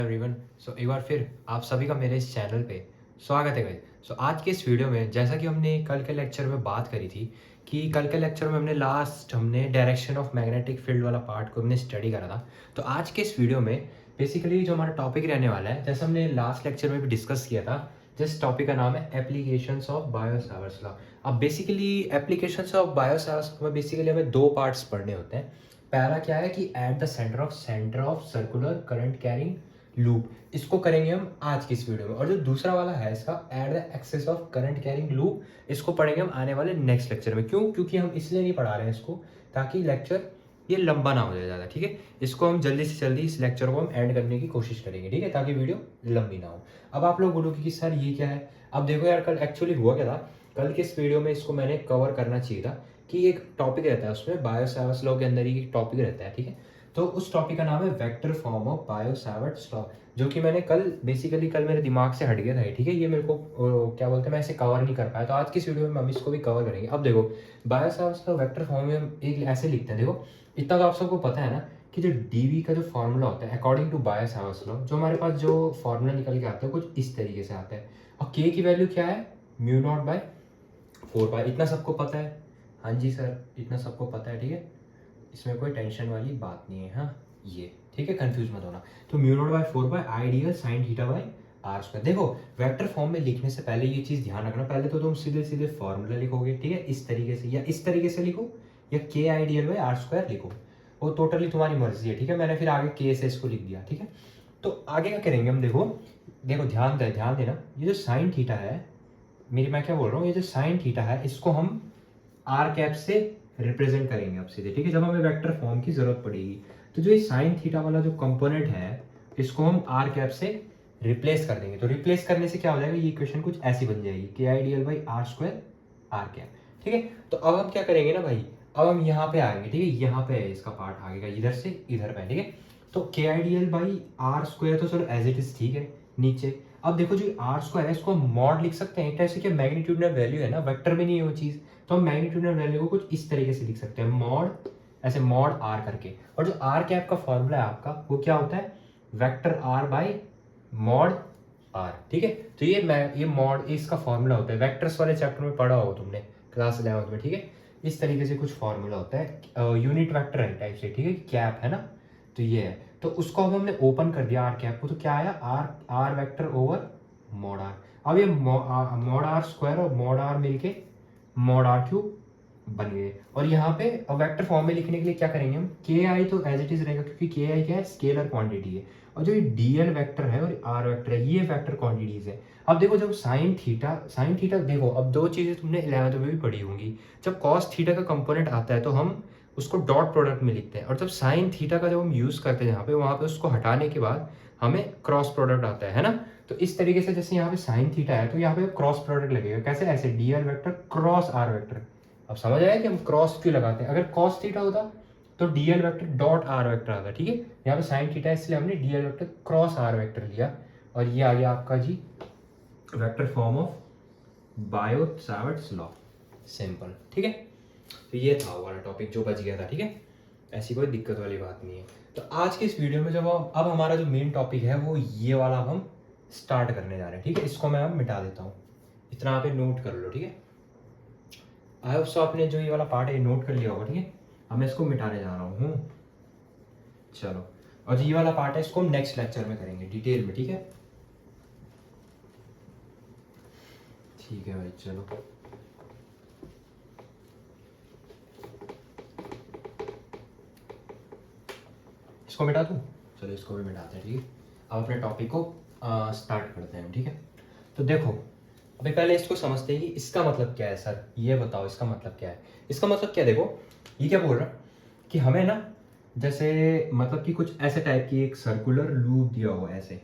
Everyone. एक बार फिर आप सभी का मेरे इस चैनल पे स्वागत है गाइस। आज के इस वीडियो में जैसा कि हमने कल के लेक्चर में बात करी थी कि कल के लेक्चर में हमने डायरेक्शन ऑफ मैग्नेटिक फील्ड वाला पार्ट को हमने स्टडी करा था। तो आज के इस वीडियो में बेसिकली जो हमारा टॉपिक रहने वाला है, जैसे हमने लास्ट लेक्चर में भी डिस्कस किया था, जिस टॉपिक का नाम है एप्लीकेशंस ऑफ बायो-सावर्ट्स लॉ। अब बेसिकली एप्लीकेशंस ऑफ बायो-सावर्ट्स में बेसिकली हमें दो पार्ट्स पढ़ने होते हैं। पहला क्या है कि at the centre of circular current carrying loop, इसको करेंगे हम आज की इस वीडियो में। और जो दूसरा वाला है इसका at the axis of current carrying loop, इसको पढ़ेंगे हम आने वाले नेक्स्ट लेक्चर में। क्यों? क्योंकि हम इसलिए नहीं पढ़ा रहे हैं इसको ताकि लेक्चर ये लंबा ना हो जाए ज़्यादा, ठीक है। इसको हम जल्दी से जल्दी इस लेक्चर को हम एंड करने की कोशिश करेंगे, ठीक है, ताकि वीडियो लंबी ना हो। अब आप लोग बोलोगे कि सर ये क्या है। अब देखो यार, कल एक्चुअली हुआ क्या था, कल के इस वीडियो में इसको मैंने कवर करना चाहिए था कि एक टॉपिक रहता है उसमें, बायो-सावर्ट्स लॉ के अंदर ही एक टॉपिक रहता है, ठीक है। तो उस टॉपिक का नाम है vector form of Biot Savart's law, जो कि मैंने कल मेरे दिमाग से हट गया था, ठीक है। ये मेरे को क्या बोलते हैं, मैं इसे कवर नहीं कर पाया। तो आज की इस वीडियो में हम इसको भी कवर करेंगे। अब देखो, बायो-सावर्ट्स लॉ वेक्टर फॉर्म में हम एक ऐसे लिखते हैं। देखो, इतना तो आप सबको पता है ना कि जो डीवी का जो फॉर्मूला होता है अकॉर्डिंग टू बायो-सावर्ट्स लॉ, जो हमारे पास जो फॉर्मूला निकल के आता है कुछ इस तरीके से आता है। और के की वैल्यू क्या है, म्यू नॉट बाय 4 पाई। इतना सबको पता है? हाँ जी सर, इतना सबको पता है, ठीक है। इसमें कोई टेंशन वाली बात नहीं है। हाँ, ये ठीक है, कंफ्यूज मत होना। तो mu naught by 4 by I dl sine theta by r square. देखो, वेक्टर फॉर्म में लिखने से पहले ये चीज ध्यान रखना, पहले तो तुम सीधे सीधे फॉर्मूला लिखोगे, ठीक है, इस तरीके से, या इस तरीके से लिखो, या के आइडियल बाय आर स्क्वायर लिखो, वो टोटली तुम्हारी मर्जी है, ठीक है। मैंने फिर आगे के से इसको लिख दिया, ठीक है। तो आगे क्या करेंगे हम, देखो देखो ध्यान देना, ये जो साइन थीटा है, मैं क्या बोल रहा हूँ, ये जो साइन थीटा है इसको हम आर कैप से रिप्रेजेंट करेंगे अब सीधे, ठीक है, जब हमें वेक्टर फॉर्म की जरूरत पड़ेगी। तो जो ये साइन थीटा वाला जो कंपोनेंट है, इसको हम आर कैप से रिप्लेस कर देंगे। तो रिप्लेस करने से क्या हो जाएगा, ये इक्वेशन कुछ ऐसी बन जाएगी, k I dl by are square r cap, ठीक है। तो अब हम क्या करेंगे ना भाई, अब हम यहाँ पे आएंगे, ठीक है, यहाँ पे है इसका पार्ट आएगा, इधर से इधर पे, ठीक है। तो के आइडियल बाई आर स्क्वायर तो चलो एज इट इज, ठीक है, नीचे। अब देखो, जो आर स्क्वायर है इसको मॉड लिख सकते हैं, एक टाइप से, क्या मैग्नीट्यूडनल वैल्यू है ना, वेक्टर में नहीं है वो चीज, तो हम मैग्नीट्यूडनल वैल्यू को कुछ इस तरीके से लिख सकते हैं, मॉड, ऐसे मॉड आर करके। और जो आर कैप का फॉर्मूला है आपका, वो क्या होता है, vector r by mod r, ठीक है। तो ये मॉड, इसका फॉर्मूला होता है, वेक्टर्स वाले चैप्टर में पढ़ा हो तुमने क्लास 11th में, ठीक है। इस तरीके से कुछ फॉर्मूला होता है, यूनिट वेक्टर है टाइप से, ठीक है, कैप है ना। तो ये है, तो उसको अब हमने ओपन कर दिया आर कैप को, तो क्या आया, r r vector over mod r. अब ये मॉड आर स्क्वायर और मॉड आर मिलके मॉड आर क्यूब बन गए। और यहाँ पे अब वेक्टर फॉर्म में लिखने के लिए क्या करेंगे हम, के आई तो एज इट इज रहेगा, क्योंकि के आई क्या है, स्केलर क्वांटिटी है। और जो ये डीएल वेक्टर है और आर वेक्टर है, ये वेक्टर क्वांटिटीज है। अब देखो, जब साइन थीटा देखो, अब दो चीजें तुमने 11th में भी पढ़ी होंगी, जब कॉस थीटा का कंपोनेंट आता है तो हम उसको डॉट प्रोडक्ट में लिखते हैं, और जब साइन थीटा का जब हम यूज करते हैं यहाँ पे, वहां पे उसको हटाने के बाद हमें क्रॉस प्रोडक्ट आता है ना। तो इस तरीके से, जैसे यहाँ पे साइन थीटा है तो यहाँ पे क्रॉस प्रोडक्ट लगेगा, कैसे, ऐसे dl vector cross are vector. अब समझ आया कि हम क्रॉस क्यों लगाते हैं। अगर कॉस थीटा होता तो DL vector dot R vector आता, ठीक है। यहाँ पे साइन थीटा, इसलिए हमने DL vector cross are vector लिया, और ये आ गया आपका जी vector form of Biot Savart's law, simple, ठीक है। तो ये था वो वाला टॉपिक जो बच गया था, ठीक है, ऐसी कोई दिक्कत वाली बात नहीं है। तो आज के इस वीडियो में जब अब हमारा जो मेन टॉपिक है वो ये वाला अब हम स्टार्ट करने जा रहे हैं, ठीक है। इसको मैं अब मिटा देता हूँ, इतना आप नोट कर लो, ठीक है। आई होप सो आपने जो ये वाला पार्ट है नोट कर लिया होगा, ठीक है। अब मैं इसको मिटाने जा रहा हूँ, चलो। और जो ये वाला पार्ट है इसको हम नेक्स्ट लेक्चर में करेंगे डिटेल में, ठीक है। ठीक है भाई, चलो। इसको मिटा दूँ, चलो इसको भी मिटाते हैं, ठीक है। अब अपने टॉपिक को स्टार्ट करते हैं, ठीक है। तो देखो, अभी पहले इसको समझते हैं कि इसका मतलब क्या है। सर ये बताओ इसका मतलब क्या है। इसका मतलब क्या, देखो ये क्या बोल रहा है कि हमें ना, जैसे मतलब कि कुछ ऐसे टाइप की एक सर्कुलर लूप दिया हो ऐसे,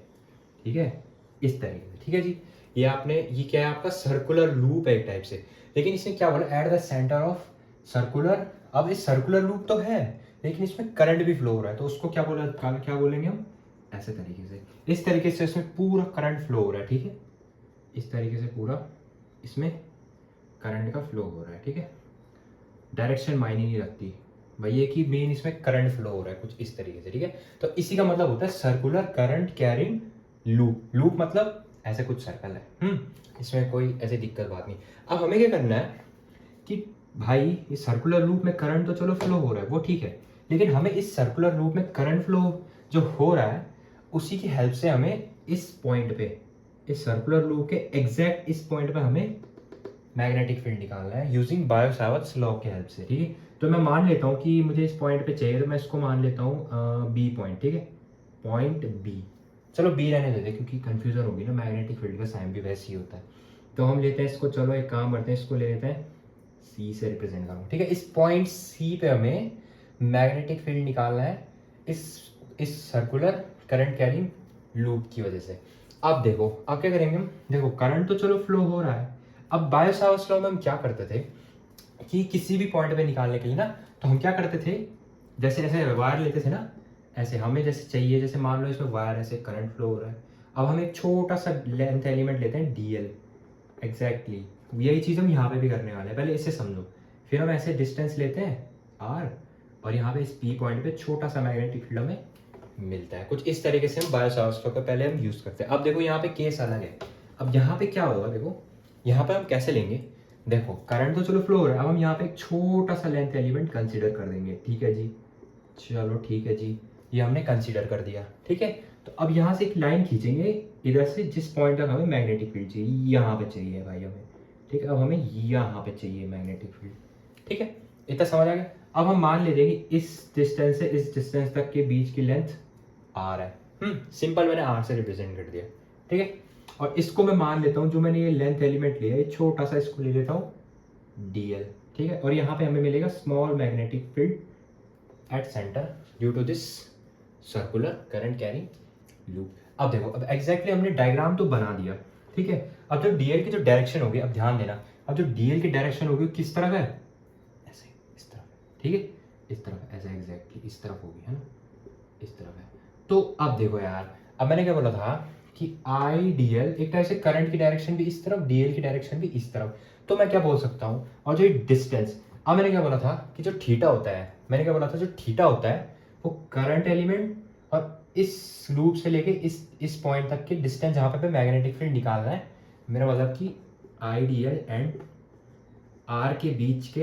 ठीक है, इस तरीके से, ठीक है जी। ये क्या है आपका, सर्कुलर लूप है एक टाइप से। लेकिन इसने क्या बोला, at the centre of circular. अब इस सर्कुलर लूप तो है, लेकिन इसमें करंट भी फ्लो हो रहा है, तो उसको क्या बोलेंगे हम, ऐसे तरीके से, इस तरीके से इसमें पूरा करंट फ्लो हो रहा है, ठीक है। इस तरीके से पूरा इसमें करंट का फ्लो हो रहा है, ठीक है। डायरेक्शन मायने नहीं रखती, वही है कि मेन इसमें करंट फ्लो हो रहा है कुछ इस तरीके से, ठीक है। तो इसी का मतलब होता है circular current carrying loop. Loop मतलब ऐसे कुछ सर्कल है, इसमें कोई ऐसी दिक्कत बात नहीं। अब हमें क्या करना है कि भाई ये सर्कुलर लूप में करंट तो चलो फ्लो हो रहा है वो ठीक है, लेकिन हमें इस सर्कुलर लूप में करंट फ्लो जो हो रहा है उसी की हेल्प से हमें इस पॉइंट पे, इस सर्कुलर लूप के एग्जैक्ट इस पॉइंट पे हमें मैग्नेटिक फील्ड निकालना है यूजिंग बायो-सावर्ट्स लॉ की हेल्प से, ठीक है। तो मैं मान लेता हूँ कि मुझे इस पॉइंट पे चाहिए, तो मैं इसको मान लेता हूँ बी पॉइंट, ठीक है, पॉइंट बी। चलो बी रहने देते क्योंकि कंफ्यूजन होगी ना, मैग्नेटिक फील्ड का साइन भी वैसे ही होता है। तो हम लेते हैं इसको, चलो एक काम करते हैं, इसको ले लेते हैं सी से रिप्रेजेंट करूँगा, ठीक है। इस पॉइंट सी पे हमें मैग्नेटिक फील्ड निकालना है इस सर्कुलर करंट कैरिंग लूप की वजह से। अब देखो अब क्या करेंगे हम, देखो करंट तो चलो फ्लो हो रहा है। अब बायो-सावर्ट्स लॉ में हम क्या करते थे कि किसी भी पॉइंट पे निकालने के लिए ना, तो हम क्या करते थे, जैसे ऐसे वायर लेते थे ना, ऐसे हमें जैसे चाहिए, जैसे मान लो इसमें वायर ऐसे करंट फ्लो हो रहा है। अब हम एक छोटा सा लेंथ एलिमेंट लेते हैं डीएल, एग्जैक्टली यही चीज़ हम यहाँ पे भी करने वाले हैं। पहले इसे समझो, फिर हम ऐसे डिस्टेंस लेते हैं आर, और यहाँ पे इस पी पॉइंट पे छोटा सा मैग्नेटिक फील्ड हमें मिलता है। कुछ इस तरीके से हम बायो-सावर्ट्स लॉ का पहले हम यूज़ करते हैं। अब देखो यहाँ पे केस अलग है। अब यहाँ पे क्या होगा, देखो यहाँ पे हम कैसे लेंगे, देखो करंट तो चलो फ्लो हो रहा है, अब हम यहाँ पे एक छोटा सा लेंथ एलिमेंट कंसीडर कर देंगे, ठीक है जी, चलो ठीक है जी, ये हमने कंसीडर कर दिया, ठीक है। तो अब यहाँ से एक लाइन खींचेंगे इधर से, जिस पॉइंट तक हमें मैग्नेटिक फील्ड चाहिए, यहाँ पे चाहिए भाई हमें, ठीक है। अब हमें यहाँ पे चाहिए मैग्नेटिक फील्ड, ठीक है, इतना समझ आ गया। अब हम मान लेते हैं कि इस डिस्टेंस से इस डिस्टेंस तक के बीच की लेंथ आर है, सिंपल मैंने आर से रिप्रेजेंट कर दिया, ठीक है। और इसको मैं मान लेता हूँ, जो मैंने ये लेंथ एलिमेंट लिया है छोटा सा, इसको ले लेता हूँ डीएल, ठीक है। और यहाँ पे हमें मिलेगा small magnetic field at center due to this circular current carrying loop. अब देखो अब एग्जैक्टली हमने डायग्राम तो बना दिया, ठीक है। अब जो डीएल की जो डायरेक्शन होगी, अब ध्यान देना, अब जो डीएल की डायरेक्शन होगी किस तरफ है, ऐसे इस तरफ है, ठीक है, इस तरफ ऐसे एग्जैक्टली इस तरफ होगी, है ना, इस तरफ है। तो अब देखो यार, अब मैंने क्या बोला था कि आई डी एल एक तरह से करंट की डायरेक्शन भी इस तरफ, डीएल की डायरेक्शन भी इस तरफ, तो मैं क्या बोल सकता हूँ, और जो डिस्टेंस, अब मैंने क्या बोला था कि जो थीटा होता है, मैंने क्या बोला था, जो थीटा होता है वो करंट एलिमेंट और इस लूप से लेके इस पॉइंट तक के डिस्टेंस जहाँ पे मैग्नेटिक फील्ड निकालना है, मेरा मतलब कि I D l and r के बीच के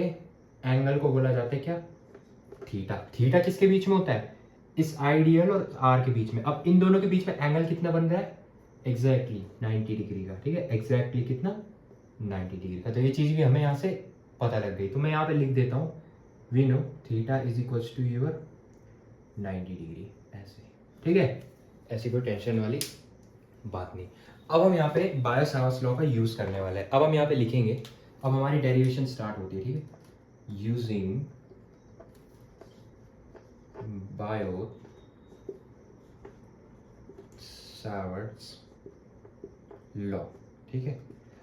एंगल को बोला जाता है क्या, थीटा। थीटा किसके बीच में होता है, इस आइडियल और आर के बीच में। अब इन दोनों के बीच में एंगल कितना बन रहा है, एग्जैक्टली 90 डिग्री का, ठीक है, एग्जैक्टली कितना 90 डिग्री का। तो ये चीज़ भी हमें यहाँ से पता लग गई, तो मैं यहाँ पे लिख देता हूँ we know theta is equals to your 90 degree, ऐसे, ठीक है, ऐसी कोई टेंशन वाली बात नहीं। अब हम यहाँ पे बायो-सावर्ट्स लॉ का यूज़ करने वाले हैं। अब हम यहाँ पे लिखेंगे, अब हमारी डेरिवेशन स्टार्ट होती है, ठीक है, यूजिंग बायो-सावर्ट्स लॉ, ठीक है।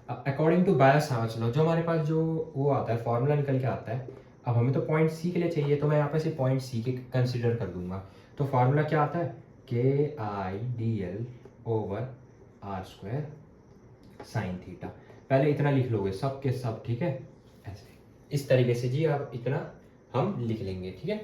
अब अकॉर्डिंग टू बायो-सावर्ट्स लॉ जो हमारे पास जो वो आता है, फॉर्मूला निकल के आता है। अब हमें तो पॉइंट सी के लिए चाहिए, तो मैं यहाँ पे से पॉइंट सी के कंसिडर कर दूंगा। तो फार्मूला क्या आता है, के I D L over are square sine theta. पहले इतना लिख लोगे सब के सब, ठीक है, ऐसे इस तरीके से जी, अब इतना हम लिख लेंगे, ठीक है,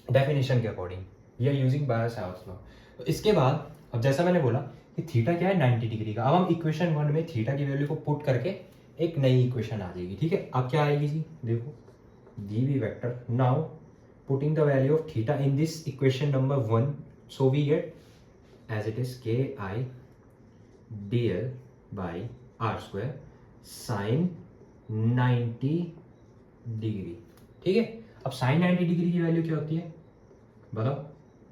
डेफिनेशन के according, we are using Biot-Savart's law. तो इसके बाद अब जैसा मैंने बोला कि थीटा क्या है 90 डिग्री का, अब हम इक्वेशन 1 में थीटा की वैल्यू को पुट करके एक नई इक्वेशन आ जाएगी, ठीक है। अब क्या आएगी जी, देखो D V vector, now putting the value of theta in this equation number 1, so we get as it is K I D L by are square sine 90 degree, ठीक है। अब साइन 90 डिग्री की वैल्यू क्या होती है, बताओ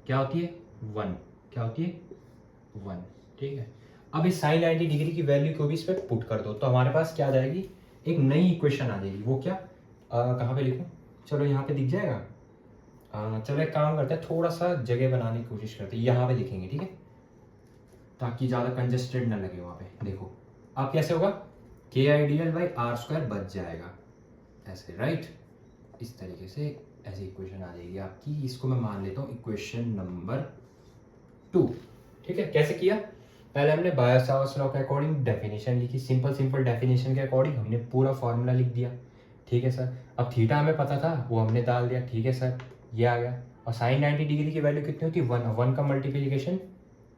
क्या होती है, 1, क्या होती है 1, ठीक है। अब इस साइन 90 डिग्री की वैल्यू को भी इस पर पुट कर दो, तो हमारे पास क्या आ जाएगी, एक नई इक्वेशन आ जाएगी। वो क्या, कहाँ पे लिखूं, चलो यहाँ पे दिख जाएगा, चलो एक काम करते हैं, थोड़ा सा जगह बनाने की कोशिश करते हैं, यहाँ पे लिखेंगे, ठीक है, ताकि ज़्यादा कंजेस्टेड ना लगे वहाँ पे। देखो अब कैसे होगा, k I D L by are square बच जाएगा ऐसे, राइट, इस तरीके से ऐसी इक्वेशन आ जाएगी आपकी। इसको मैं मान लेता हूँ इक्वेशन नंबर 2, ठीक है। कैसे किया, पहले हमने बायो-सावर्ट्स लॉ के अकॉर्डिंग डेफिनेशन लिखी, सिंपल डेफिनेशन के अकॉर्डिंग हमने पूरा फॉर्मूला लिख दिया, ठीक है सर। अब थीटा हमें पता था, वो हमने डाल दिया, ठीक है सर, ये आ गया। और साइन 90 डिग्री की वैल्यू कितनी होती है, 1, 1 का मल्टीप्लिकेशन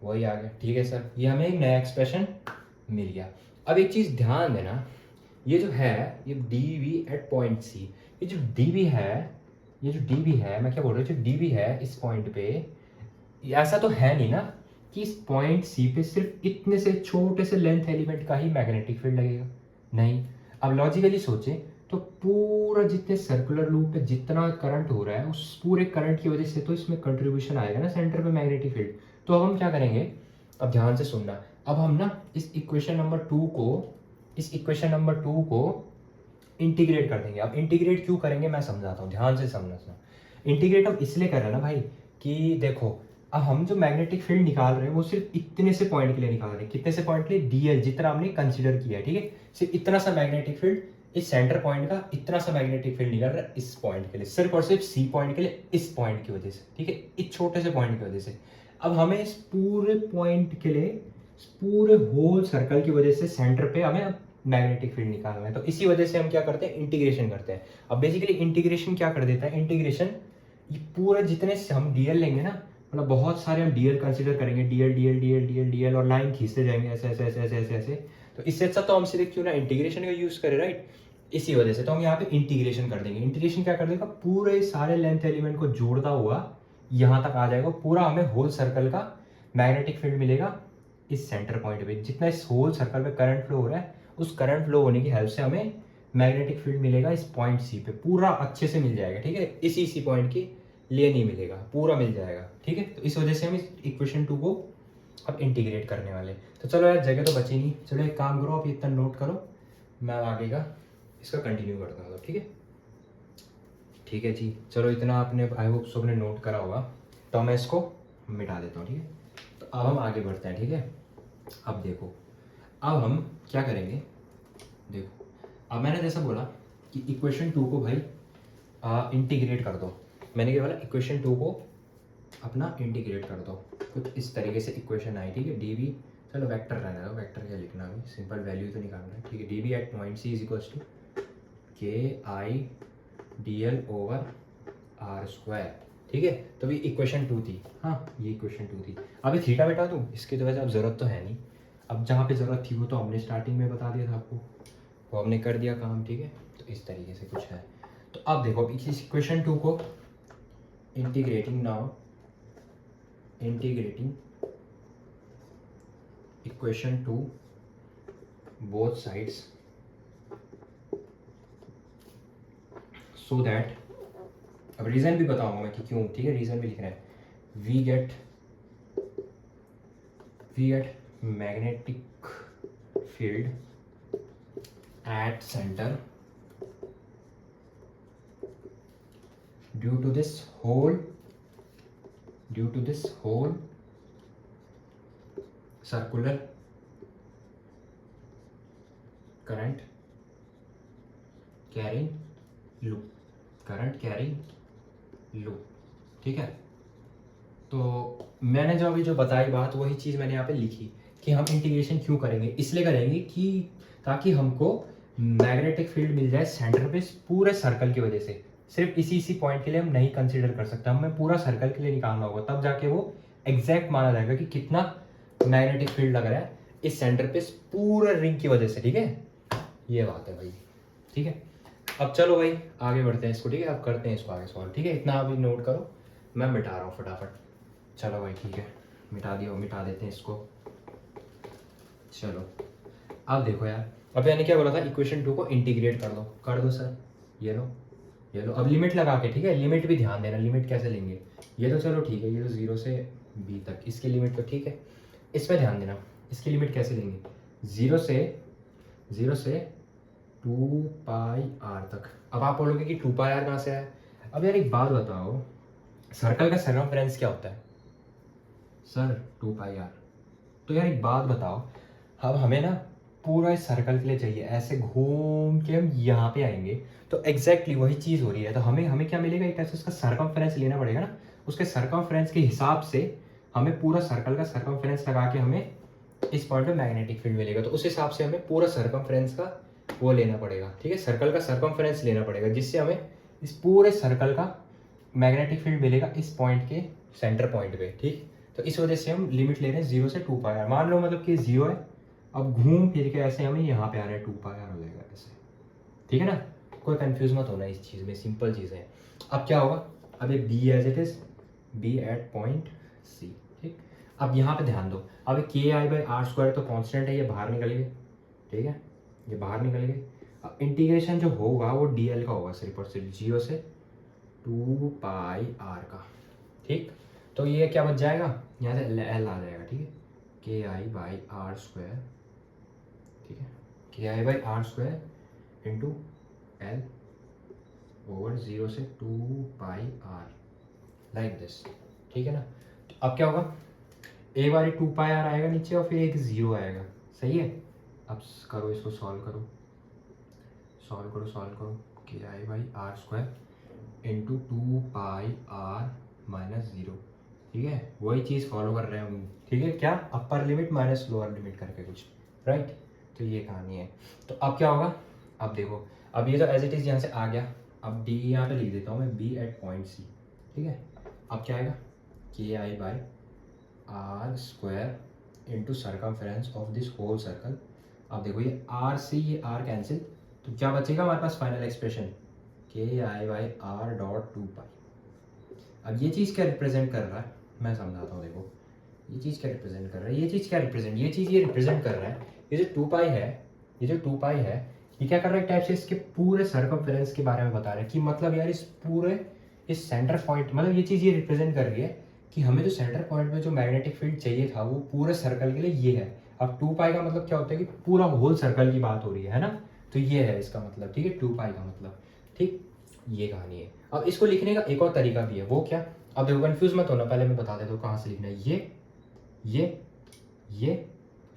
वही आ गया, ठीक है सर। ये हमें एक नया एक्सप्रेशन मिल गया। अब एक चीज़ ध्यान देना, ये जो है ये d we at point C, ये जो डी वी है, ये जो डी वी है, मैं क्या बोल रहा हूँ, जो डी वी है इस पॉइंट पे, ऐसा तो है नहीं ना कि इस पॉइंट सी पे सिर्फ इतने से छोटे से लेंथ एलिमेंट का ही मैग्नेटिक फील्ड लगेगा, नहीं। अब लॉजिकली सोचें तो पूरा जितने सर्कुलर लूप पे जितना करंट हो रहा है, उस पूरे करंट की वजह से तो इसमें कंट्रीब्यूशन आएगा ना सेंटर पे मैग्नेटिक फील्ड। तो अब हम क्या करेंगे, अब ध्यान से सुनना, अब हम ना इस इक्वेशन नंबर 2 को इंटीग्रेट कर देंगे। अब इंटीग्रेट क्यों करेंगे मैं समझाता हूँ, ध्यान से समझना। इंटीग्रेट हम इसलिए कर रहे हैं ना भाई कि देखो, अब हम जो मैग्नेटिक फील्ड निकाल रहे हैं वो सिर्फ इतने से पॉइंट के लिए निकाल रहे हैं। कितने से पॉइंट के लिए, डीएल जितना हमने कंसीडर किया है, ठीक है, सिर्फ इतना सा मैग्नेटिक फील्ड, इस सेंटर पॉइंट का इतना सा मैग्नेटिक फील्ड निकल रहा है इस पॉइंट के लिए, सिर्फ और सिर्फ सी पॉइंट के लिए, इस पॉइंट की वजह से, ठीक है, इस छोटे से पॉइंट की वजह से। अब हमें इस पूरे पॉइंट के लिए, इस पूरे होल सर्कल की वजह से सेंटर पे हमें मैग्नेटिक फील्ड निकालना है। तो इसी वजह से हम क्या करते हैं, इंटीग्रेशन करते हैं। अब बेसिकली इंटीग्रेशन क्या कर देता है, इंटीग्रेशन ये पूरे जितने हम डीएल लेंगे ना, मतलब बहुत सारे हम डीएल कंसीडर करेंगे, DL DL DL DL DL और लाइन खींचते जाएंगे ऐसे ऐसे ऐसे ऐसे ऐसे ऐसे। तो इससे अच्छा तो हम सिर्फ क्यों ना इंटीग्रेशन का यूज करें, राइट। इसी वजह से तो हम यहाँ पे इंटीग्रेशन कर देंगे। इंटीग्रेशन क्या कर देगा, पूरे सारे लेंथ एलिमेंट को जोड़ता हुआ यहाँ तक आ जाएगा, पूरा हमें होल सर्कल का मैग्नेटिक फील्ड मिलेगा इस सेंटर पॉइंट पे। जितना इस होल सर्कल पे करंट फ्लो हो रहा है, उस करंट फ्लो होने की हेल्प से हमें मैग्नेटिक फील्ड मिलेगा इस पॉइंट सी पे, पूरा अच्छे से मिल जाएगा, ठीक है। इसी पॉइंट की लिए नहीं मिलेगा, पूरा मिल जाएगा, ठीक है। तो इस वजह से हम इस इक्वेशन 2 को अब इंटीग्रेट करने वाले। तो चलो यार, जगह तो बची नहीं, चलो एक काम करो, आप इतना नोट करो, मैं आगे का इसका कंटिन्यू करता हूँ, ठीक है। ठीक है जी, चलो इतना आपने आई होप सबने नोट करा होगा, तो मैं इसको मिटा देता हूँ, ठीक है। तो अब हम आगे बढ़ते हैं, ठीक है। अब देखो, अब हम क्या करेंगे, देखो अब मैंने जैसा बोला कि इक्वेशन 2 को भाई इंटीग्रेट कर दो। मैंने क्या बोला, इक्वेशन 2 को अपना इंटीग्रेट कर दो। कुछ इस तरीके से इक्वेशन आई, ठीक है। डी वी, चलो वेक्टर रहने दो, वेक्टर क्या लिखना अभी, सिंपल वैल्यू तो निकालना है, ठीक है। D we at point C is equals to K I D L over are square, ठीक है। तो अभी इक्वेशन 2 थी, हाँ ये इक्वेशन 2 थी। अभी थीटा बेटा दूँ इसकी, तो वैसे अब ज़रूरत तो है नहीं, अब जहाँ पे ज़रूरत थी वो तो हमने स्टार्टिंग में बता दिया था आपको, वो हमने कर दिया काम, ठीक है। तो इस तरीके से कुछ है। तो अब देखो, इस इक्वेशन 2 को integrating now, integrating equation 2 both sides so that, अब रीज़न भी बताऊंगा मैं कि क्यों, ठीक है, रीज़न भी लिख रहे हैं। We get magnetic field at center due to this whole circular current carrying loop, ठीक है। तो मैंने जो अभी जो बताई बात, वही चीज़ मैंने यहाँ पे लिखी कि हम इंटीग्रेशन क्यों करेंगे, इसलिए करेंगे कि ताकि हमको मैग्नेटिक फील्ड मिल जाए सेंटर पे पूरे सर्कल की वजह से। सिर्फ इसी पॉइंट के लिए हम नहीं कंसीडर कर सकते, हमें पूरा सर्कल के लिए निकालना होगा, तब जाके वो एग्जैक्ट माना जाएगा कि कितना मैग्नेटिक फील्ड लग रहा है इस सेंटर पे पूरे रिंग की वजह से, ठीक है। ये बात है भाई, ठीक है। अब चलो भाई आगे बढ़ते हैं इसको, ठीक है। अब करते हैं इसको आगे सॉल्व, ठीक है। इतना अभी नोट करो, मैं मिटा रहा हूँ फटाफट। चलो भाई ठीक है, मिटा देते हैं इसको। चलो अब देखो यार, अब मैंने क्या बोला था, इक्वेशन 2 को इंटीग्रेट कर दो सर, ये लो। अब लिमिट लगा के, ठीक है, लिमिट भी ध्यान देना, लिमिट कैसे लेंगे। ये तो चलो ठीक है, ये तो 0 से b तक इसकी लिमिट तो ठीक है, इसमें ध्यान देना इसकी लिमिट कैसे लेंगे। 0 से 2 पाई आर तक। अब आप बोलोगे कि 2 पाई आर कहाँ से आया। अब यार एक बात बताओ, सर्कल का सर्कमफ्रेंस क्या होता है सर, 2 पाई आर। तो यार एक बात बताओ, अब हमें ना पूरा इस सर्कल के लिए चाहिए, ऐसे घूम के हम यहाँ पे आएंगे, तो एग्जैक्टली वही चीज़ हो रही है। तो हमें क्या मिलेगा, एक ऐसे उसका सर्कमफ्रेंस लेना पड़ेगा ना, उसके सर्कमफ्रेंस के हिसाब से हमें पूरा सर्कल का सर्कमफ्रेंस लगा के हमें इस पॉइंट पे मैग्नेटिक फील्ड मिलेगा। तो उस हिसाब से हमें पूरा सर्कमफ्रेंस का वो लेना पड़ेगा, ठीक है, सर्कल का सर्कमफेरेंस लेना पड़ेगा, जिससे हमें इस पूरे सर्कल का मैग्नेटिक फील्ड मिलेगा इस पॉइंट के सेंटर पॉइंट पे, ठीक। तो इस वजह से हम लिमिट ले रहे हैं 0 से 2πr। मान लो मतलब कि 0 है, अब घूम फिर के ऐसे हमें यहाँ पे आ रहा है 2πr हो जाएगा ऐसे, ठीक है ना। कोई कंफ्यूज मत होना इस चीज़ में, सिंपल चीज़ है। अब क्या होगा, अब ये B as it is, B at point C, ठीक। अब यहाँ पे ध्यान दो, अब k I by are square तो कांस्टेंट है, ये बाहर निकल गए, ठीक है, ये बाहर निकल गए। अब इंटीग्रेशन जो होगा वो डी एल का होगा, सिर्फ और सिर्फ 0 से 2πr का, ठीक। तो ये क्या बच जाएगा, यहाँ से एल आ जाएगा, ठीक है, के आई बाई आर स्क्वायर, ठीक है, के I by are square into L over 0 से 2πr, लाइक दिस, ठीक है ना। तो अब क्या होगा, एक बार 2πr आएगा नीचे और फिर एक 0 आएगा, सही है। अब करो इसको, सॉल्व करो, सॉल्व करो, सॉल्व करो, K I by are square into 2πr minus 0, ठीक है, वही चीज़ फॉलो कर रहे हैं हम, ठीक है, क्या, upper limit minus lower limit करके कुछ, राइट। तो ये कहानी है। तो अब क्या होगा, अब देखो, अब ये तो एज इट इज़ यहाँ से आ गया, अब डी यहाँ पे लिख देता हूँ मैं, बी एट पॉइंट सी, ठीक है। अब क्या आएगा, K I by are square into circumference of this whole circle. अब देखो ये आर से ये आर कैंसिल, तो क्या बचेगा हमारे पास फाइनल एक्सप्रेशन, के आई बाई आर डॉट 2π। अब ये चीज़ क्या रिप्रेजेंट कर रहा है, मैं समझाता हूँ, देखो ये चीज़ क्या रिप्रेजेंट कर रहा है, ये चीज़ क्या रिप्रेजेंट, ये चीज़ ये रिप्रेजेंट कर रहा है, ये जो 2π है, ये जो 2π है, ये क्या कर रहा है, टाइप से इसके पूरे सर्कमफेरेंस के बारे में बता रहा है कि मतलब यार इस पूरे, इस सेंटर पॉइंट, मतलब ये चीज़ ये रिप्रेजेंट कर रही है कि हमें जो सेंटर पॉइंट में जो मैग्नेटिक फील्ड चाहिए था वो पूरे सर्कल के लिए ये है। अब 2π का मतलब क्या होता है कि पूरा होल सर्कल की बात हो रही है ना, तो ये है इसका मतलब, ठीक है, 2π का मतलब, ठीक, ये कहानी है। अब इसको लिखने का एक और तरीका भी है, वो क्या, अब देखो कंफ्यूज मत होना, पहले मैं बता देता हूँ कहाँ से लिखना है, ये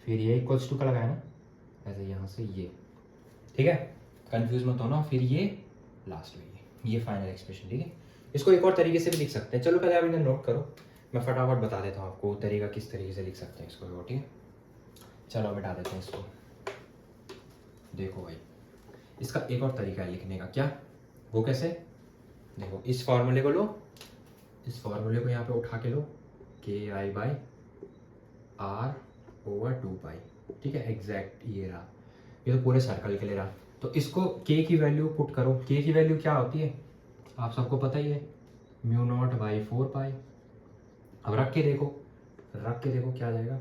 फिर ये इक्वल्स टू का लगाया ना, ऐसे यहाँ से ये, ठीक है, कंफ्यूज मत होना, फिर ये लास्ट में ये फाइनल एक्सप्रेशन, ठीक है। इसको एक और तरीके से भी लिख सकते हैं, चलो पहले आप इन्हें नोट करो, मैं फटाफट बता देता हूँ आपको तरीका किस तरीके से लिख सकते हैं इसको, ठीक है। चलो मिटा देते हैं इसको, देखो भाई, इसका एक और तरीका है लिखने का, क्या, वो कैसे, देखो इस फॉर्मूले को लो, इस फॉर्मूले को यहाँ पे उठा के लो, के आई बाई आर ओवर 2π, ठीक है, एग्जैक्ट ये रहा, ये तो पूरे सर्कल के लिए रहा। तो इसको के की वैल्यू पुट करो, के की वैल्यू क्या होती है आप सबको पता ही है, म्यू नॉट बाई 4π। अब रख के देखो, क्या आ जाएगा,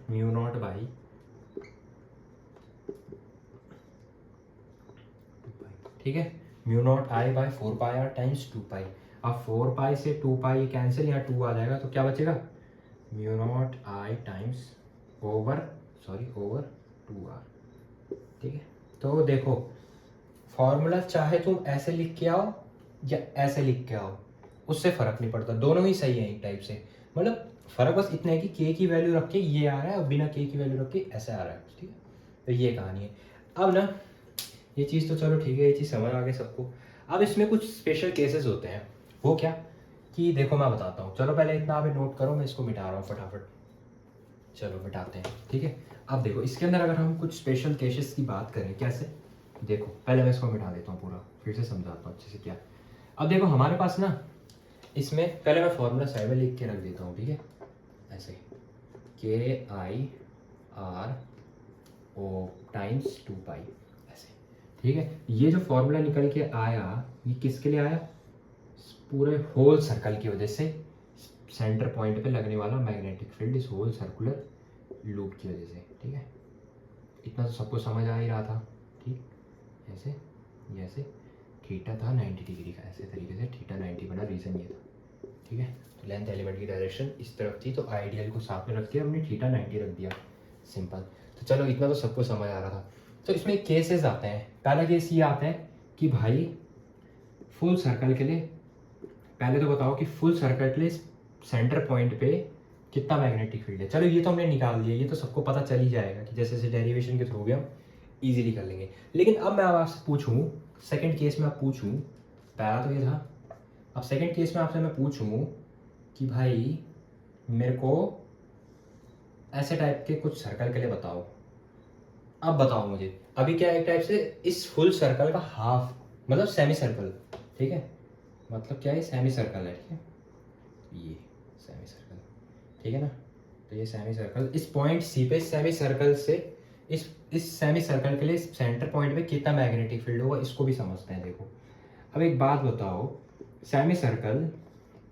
म्यू नॉट बाई, ठीक है, mu naught I by 4πr times 2π। अब 4π से 2π ये कैंसिल, यहाँ 2 आ जाएगा, तो क्या बचेगा, म्यू नॉट आई टाइम्स ओवर 2r, ठीक है। तो देखो फॉर्मूला चाहे तुम ऐसे लिख के आओ या ऐसे लिख के आओ, उससे फ़र्क नहीं पड़ता, दोनों ही सही है एक टाइप से, मतलब फ़र्क बस इतना है कि के की वैल्यू रख के ये आ रहा है और बिना के की वैल्यू रख के ऐसे आ रहा है, ठीक है। तो ये कहानी है। अब ना ये चीज़ तो चलो ठीक है, ये चीज़ समझ आ गई सबको। अब इसमें कुछ स्पेशल केसेस होते हैं, वो क्या, कि देखो मैं बताता हूँ, चलो पहले इतना आप नोट करो, मैं इसको मिटा रहा हूँ फटाफट, चलो मिटाते हैं, ठीक है। अब देखो इसके अंदर अगर हम कुछ स्पेशल केसेस की बात करें, कैसे, देखो पहले मैं इसको मिटा देता हूँ पूरा, फिर से समझाता हूँ अच्छे से क्या। अब देखो हमारे पास ना, इसमें पहले मैं फॉर्मूला साइड में लिख के रख देता हूँ, ठीक है, ऐसे के आई आर ओ टाइम्स 2π, ऐसे, ठीक है। ये जो फॉर्मूला निकल के आया, ये किसके लिए आया, पूरे होल सर्कल की वजह से, सेंटर पॉइंट पे लगने वाला मैग्नेटिक फील्ड इस होल सर्कुलर लूप की वजह से, ठीक है। इतना तो सबको समझ आ ही रहा था, ठीक, ऐसे ऐसे थीटा था 90 डिग्री का, ऐसे तरीके से थीटा 90 बना, रीज़न ये था, ठीक है। तो लेंथ एलिमेंट की डायरेक्शन इस तरफ थी, तो आइडियल को साथ में रख के हमने थीटा 90 रख दिया, सिंपल। तो चलो इतना तो सबको समझ आ रहा था। तो इसमें केसेस आते हैं, पहला केस ये आता है कि भाई फुल सर्कल के लिए, पहले तो बताओ कि फुल सर्कल के लिए सेंटर पॉइंट पे कितना मैग्नेटिक फील्ड है। चलो ये तो हमने निकाल दिया, ये तो सबको पता चल ही जाएगा कि जैसे जैसे डेरिवेशन के थ्रू भी हम इजीली कर लेंगे। लेकिन अब मैं आपसे पूछूं, सेकंड केस में आप पूछूं, पहला तो ये था, अब सेकंड केस में आपसे मैं पूछूं कि भाई मेरे को ऐसे टाइप के कुछ सर्कल के लिए बताओ। अब बताओ मुझे, अभी क्या एक टाइप से इस फुल सर्कल का हाफ मतलब सेमी सर्कल, ठीक है, मतलब क्या है, सेमी सर्कल है, ठीक है, ये सेमी सर्कल, ठीक है ना। तो ये सेमी सर्कल इस पॉइंट सी पे सेमी सर्कल से इस सेमी सर्कल के लिए सेंटर पॉइंट पे कितना मैग्नेटिक फील्ड होगा इसको भी समझते हैं। देखो अब एक बात बताओ, सेमी सर्कल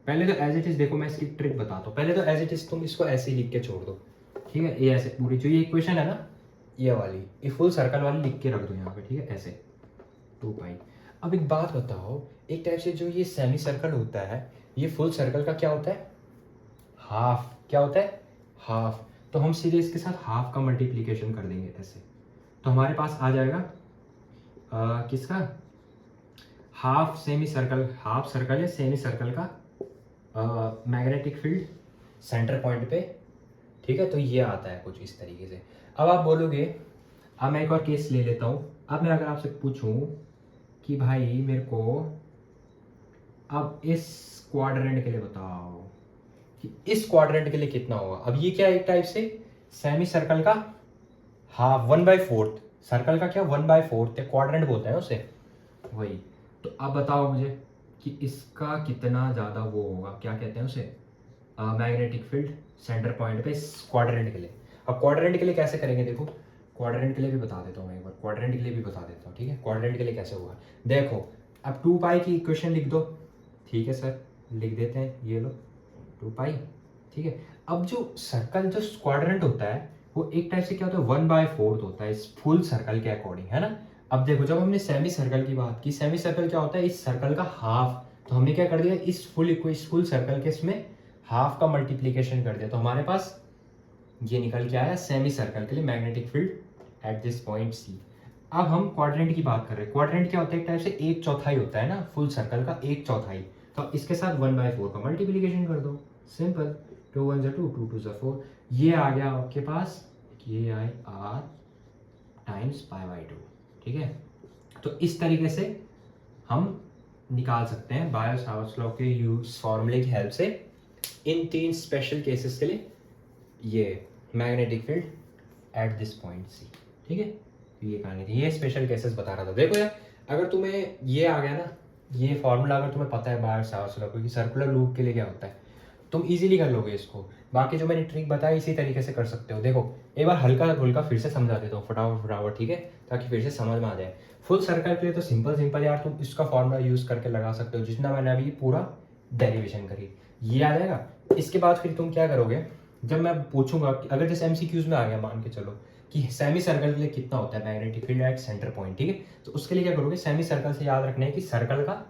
पहले तो एज इट इज, देखो मैं इसकी ट्रिक बताता हूँ, पहले तो एज इट इज तुम इसको ऐसे ही लिख के छोड़ दो, ठीक है, ये ऐसे पूरी जो ये इक्वेशन है ना, ये वाली, ये फुल सर्कल वाली लिख के रख दो यहाँ पे, ठीक है, ऐसे 2 पाई। अब एक बात बताओ, एक टाइप से जो ये सेमी सर्कल होता है, ये फुल सर्कल का क्या होता है, हाफ, क्या होता है, हाफ। तो हम सीधे इसके साथ हाफ का मल्टीप्लीकेशन कर देंगे ऐसे, तो हमारे पास आ जाएगा किसका, half semi circle, half circle है सेमी सर्कल का मैग्नेटिक फील्ड सेंटर पॉइंट पे, ठीक है। तो ये आता है कुछ इस तरीके से। अब आप बोलोगे, अब मैं एक और केस ले लेता हूँ। अब मैं अगर आपसे पूछूं कि भाई मेरे को अब इस क्वाड्रेंट के लिए बताओ कि इस क्वाड्रेंट के लिए कितना होगा। अब ये क्या एक टाइप से सेमी सर्कल का हाफ 1/4, सर्कल का क्या 1/4 है, क्वाड्रेंट बोलते हैं उसे, वही। तो अब बताओ मुझे कि इसका कितना ज़्यादा वो होगा, क्या कहते हैं उसे, मैग्नेटिक फील्ड सेंटर पॉइंट पे इस क्वाड्रेंट के लिए। अब क्वाड्रेंट के लिए कैसे करेंगे, देखो क्वाड्रेंट के लिए भी बता देता हूँ मैं एक बार, क्वाड्रेंट के लिए भी बता देता हूँ, ठीक है। क्वाड्रेंट के लिए कैसे होगा, देखो अब 2 पाई की इक्वेशन लिख दो, ठीक है सर, लिख देते हैं, ये लो 2 पाई, ठीक है। अब जो सर्कल जो क्वाड्रेंट होता है वो एक टाइप से क्या होता है 1/4 होता है इस फुल सर्कल के अकॉर्डिंग, है ना। अब देखो जब हमने सेमी सर्कल की बात की, सेमी सर्कल क्या होता है इस सर्कल का हाफ, तो हमने क्या कर दिया इस फुल सर्कल के इसमें हाफ का मल्टीप्लीकेशन कर दिया, तो हमारे पास ये निकल के आया सेमी सर्कल के लिए magnetic field at this point C. अब हम क्वाड्रेंट की बात कर रहे हैं, क्वाड्रेंट क्या होता है एक टाइप से 1/4 होता है ना, फुल सर्कल का 1/4, तो इसके साथ 1/4 का मल्टीप्लीकेशन कर दो, सिंपल, 2 1 2 2 2 4, ये आ गया आपके पास, ये आए r टाइम्स π/2, ठीक है। तो इस तरीके से हम निकाल सकते हैं बायो सावर्ट्स लॉ के यूज फॉर्मूले की हेल्प से इन 3 स्पेशल केसेस के लिए ये magnetic field at this point C, ठीक है। तो ये कहानी थी, ये स्पेशल केसेस बता रहा था। देखो यार अगर तुम्हें ये आ गया ना, ये फॉर्मूला अगर तुम्हें पता है बायो सावर्ट्स लॉ की सर्कुलर लूप के लिए क्या होता है, तुम इजीली कर लोगे इसको। बाकी जो मैंने ट्रिक बताई इसी तरीके से कर सकते हो। देखो एक बार हल्का फुल्का फिर से समझा देता हूँ फटाफट, ठीक है, ताकि फिर से समझ में आ जाए। फुल सर्कल के लिए तो सिंपल यार तुम इसका फॉर्मूला यूज करके लगा सकते हो, जितना मैंने अभी पूरा डेरिवेशन करी, ये आ जाएगा। इसके बाद फिर तुम क्या करोगे, जब मैं पूछूंगा कि अगर जैसे एमसीक्यूज में आ गया, मान के चलो कि सेमी सर्कल के लिए कितना होता है magnetic field at centre point, ठीक है, तो उसके लिए क्या करोगे, सेमी सर्कल से याद रखना है कि सर्कल का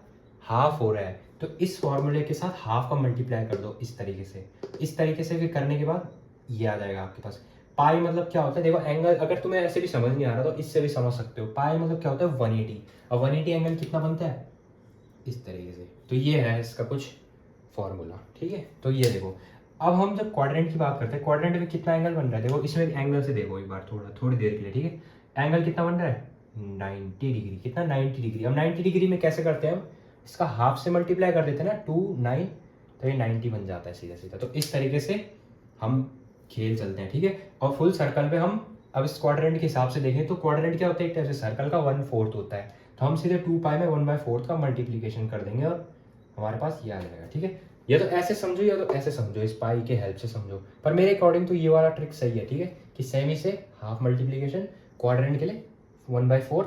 हाफ हो रहा है, तो इस फॉर्मूले के साथ हाफ का मल्टीप्लाई कर दो इस तरीके से। इस तरीके से फिर करने के बाद ये आ जाएगा आपके पास। पाई मतलब क्या होता है, देखो एंगल अगर तुम्हें ऐसे भी समझ नहीं आ रहा तो इससे भी समझ सकते हो। पाई मतलब क्या होता है 180, और 180 एंगल कितना बनता है इस तरीके से। तो ये है इसका कुछ फॉर्मूला, ठीक है। तो ये देखो अब हम जब क्वाड्रेंट की बात करते हैं, क्वाड्रेंट में कितना एंगल बन रहा है, देखो इसमें एंगल से देखो एक बार थोड़ी देर के लिए, ठीक है। एंगल कितना बन रहा है 90 डिग्री, कितना 90 डिग्री। अब 90 डिग्री में कैसे करते हैं हम, इसका हाफ से मल्टीप्लाई कर देते हैं ना 2 9, तो ये 90 बन जाता है सीधा सीधा। तो इस तरीके से हम खेल चलते हैं, ठीक है। और फुल सर्कल पे हम अब इस क्वाड्रेंट के हिसाब से देखें तो क्वाड्रेंट क्या होता है एक तरह से सर्कल का 1/4 होता है, तो हम सीधे 2 पाई में 1/4 का मल्टीप्लीकेशन कर देंगे और हमारे पास ये आ जाएगा, ठीक है। या तो ऐसे समझो या तो ऐसे समझो, इस पाई के हेल्प से समझो, पर मेरे अकॉर्डिंग तो ये वाला ट्रिक सही है, ठीक है, कि सेमी से हाफ मल्टीप्लीकेशन, क्वाड्रेंट के लिए 1/4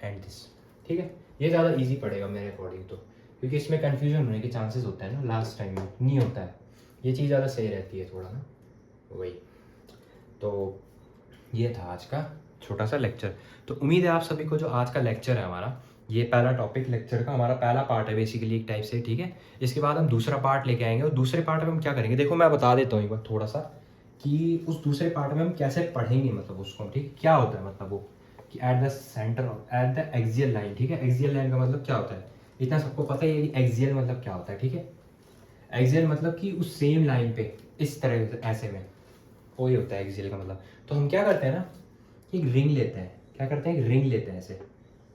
एंड दिस, ठीक है। ये ज़्यादा इजी पड़ेगा मेरे अकॉर्डिंग तो, क्योंकि इसमें कन्फ्यूजन होने के चांसेस होता है ना, लास्ट टाइम में नहीं होता है, ये चीज़ ज़्यादा सही रहती है थोड़ा ना, वही। तो ये था आज का छोटा सा लेक्चर। तो उम्मीद है आप सभी को जो आज का लेक्चर है हमारा, ये पहला टॉपिक लेक्चर का हमारा पहला पार्ट है बेसिकली एक टाइप से, ठीक है। इसके बाद हम दूसरा पार्ट लेके आएंगे, और दूसरे पार्ट में हम क्या करेंगे, देखो मैं बता देता हूँ एक बार थोड़ा सा कि उस दूसरे पार्ट में हम कैसे पढ़ेंगे, मतलब उसको, ठीक, क्या होता है मतलब वो कि at the centre at the axial line, ठीक है। एक्सियल लाइन का मतलब क्या होता है, इतना सबको पता है कि एक्सियल मतलब क्या होता है, ठीक है। एक्सियल मतलब कि उस सेम लाइन पे इस तरह से ऐसे में, वही होता है एक्सियल का मतलब। तो हम क्या करते हैं ना, एक रिंग लेते हैं, क्या करते हैं एक रिंग लेते हैं ऐसे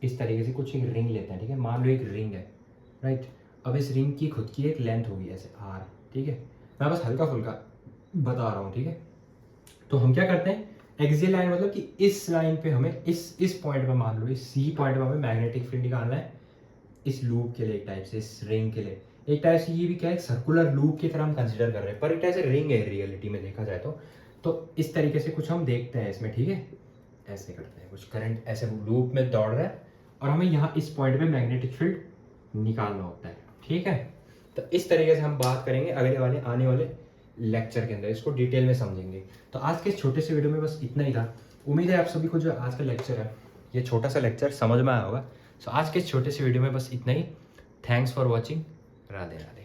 इस तरीके से कुछ, एक रिंग लेते हैं, ठीक है। मान लो एक रिंग है, राइट। अब इस रिंग की खुद की एक लेंथ होगी ऐसे आर, ठीक है। मैं बस हल्का फुल्का बता रहा हूँ, ठीक है। तो हम क्या करते हैं, एक्सियल लाइन मतलब कि इस लाइन पे हमें इस पॉइंट पे, मान लो इस सी पॉइंट पे हमें मैग्नेटिक फील्ड निकालना है इस लूप के लिए, एक टाइप से इस रिंग के लिए। एक टाइप से ये भी क्या है, सर्कुलर लूप की तरह हम कंसिडर कर रहे हैं, पर एक टाइप से रिंग है रियलिटी में देखा जाए तो इस तरीके से कुछ हम देखते हैं इसमें, ठीक है। ऐसे करते हैं, कुछ करंट ऐसे लूप में दौड़ रहा है और हमें यहाँ इस पॉइंट पे मैग्नेटिक फील्ड निकालना होता है, ठीक है। तो इस तरीके से हम बात करेंगे अगले वाले आने वाले लेक्चर के अंदर, इसको डिटेल में समझेंगे। तो आज के छोटे से वीडियो में बस इतना ही था। उम्मीद है आप सभी को जो आज का लेक्चर है, ये छोटा सा लेक्चर समझ में आया होगा। सो आज के छोटे से वीडियो में बस इतना ही। Thanks for watching. Radhe Radhe.